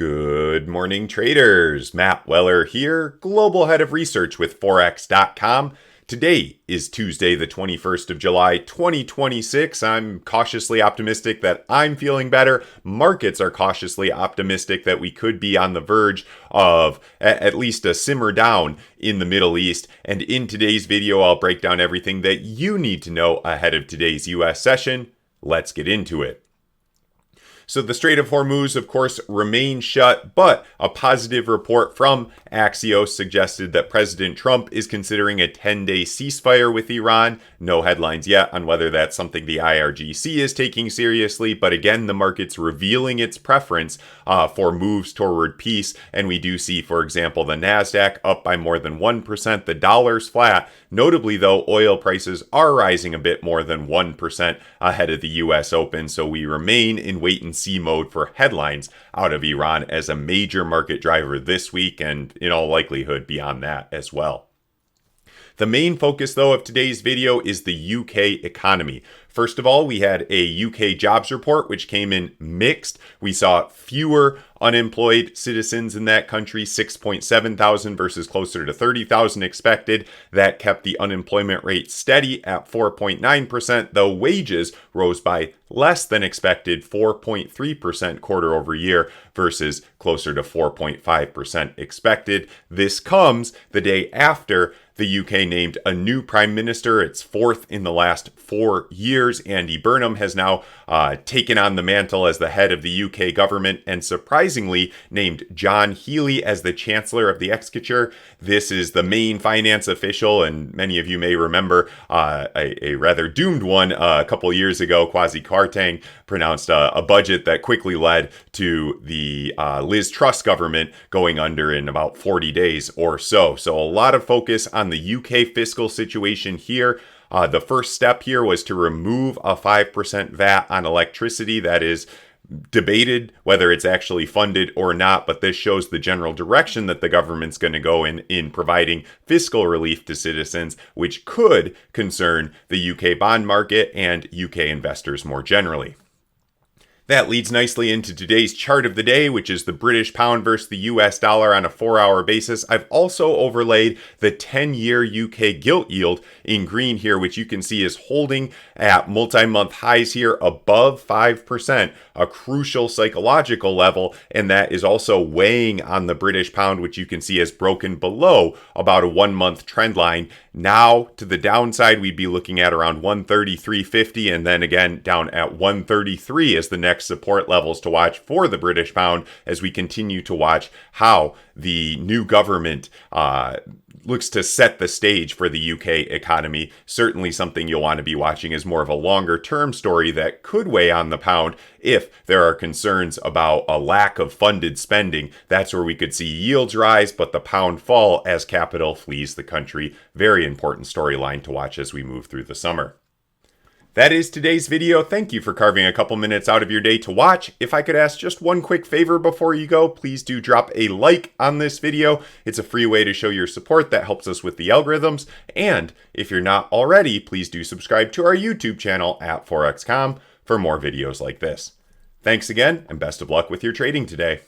Good morning, traders. Matt Weller here, Global Head of Research with FOREX.com. Today is Tuesday, the 21st of July, 2026. I'm cautiously optimistic that I'm feeling better. Markets are cautiously optimistic that we could be on the verge of at least a simmer down in the Middle East. And in today's video, I'll break down everything that you need to know ahead of today's U.S. session. Let's get into it. So the Strait of Hormuz, of course, remains shut, but a positive report from Axios suggested that President Trump is considering a 10-day ceasefire with Iran. No headlines yet on whether that's something the IRGC is taking seriously, but again, the market's revealing its preference for moves toward peace, and we do see, for example, the NASDAQ up by more than 1%, the dollar's flat. Notably, though, oil prices are rising a bit more than 1% ahead of the U.S. Open, so we remain in wait-and-see mode for headlines out of Iran as a major market driver this week, and in all likelihood beyond that as well. The main focus, though, of today's video is the UK economy. First of all, we had a UK jobs report, which came in mixed. We saw fewer unemployed citizens in that country, 6.7 thousand versus closer to 30,000 expected. That kept the unemployment rate steady at 4.9%, though wages rose by less than expected, 4.3% quarter over year versus closer to 4.5% expected. This comes the day after the UK named a new prime minister. It's fourth in the last 4 years. Andy Burnham has now taken on the mantle as the head of the UK government and surprisingly named John Healey as the Chancellor of the Exchequer. This is the main finance official, and many of you may remember a rather doomed one a couple years ago. Kwasi Kwarteng pronounced a budget that quickly led to the Liz Truss government going under in about 40 days or so. So a lot of focus on the UK fiscal situation here. The first step here was to remove a 5% VAT on electricity. That is debated whether it's actually funded or not, but this shows the general direction that the government's going to go in providing fiscal relief to citizens, which could concern the UK bond market and UK investors more generally. That leads nicely into today's chart of the day, which is the British pound versus the US dollar on a 4-hour basis. I've also overlaid the 10-year UK gilt yield in green here, which you can see is holding at multi-month highs here above 5%, a crucial psychological level, and that is also weighing on the British pound, which you can see has broken below about a 1-month trend line. Now, to the downside, we'd be looking at around 133.50 and then again down at 133 as the next support levels to watch for the British pound as we continue to watch how the new government looks to set the stage for the UK economy. Certainly something you'll want to be watching as more of a longer term story that could weigh on the pound if there are concerns about a lack of funded spending. That's where we could see yields rise, but the pound fall as capital flees the country. Very important storyline to watch as we move through the summer. That is today's video. Thank you for carving a couple minutes out of your day to watch. If I could ask just one quick favor before you go, please do drop a like on this video. It's a free way to show your support that helps us with the algorithms. And if you're not already, please do subscribe to our YouTube channel at FOREX.com for more videos like this. Thanks again, and best of luck with your trading today.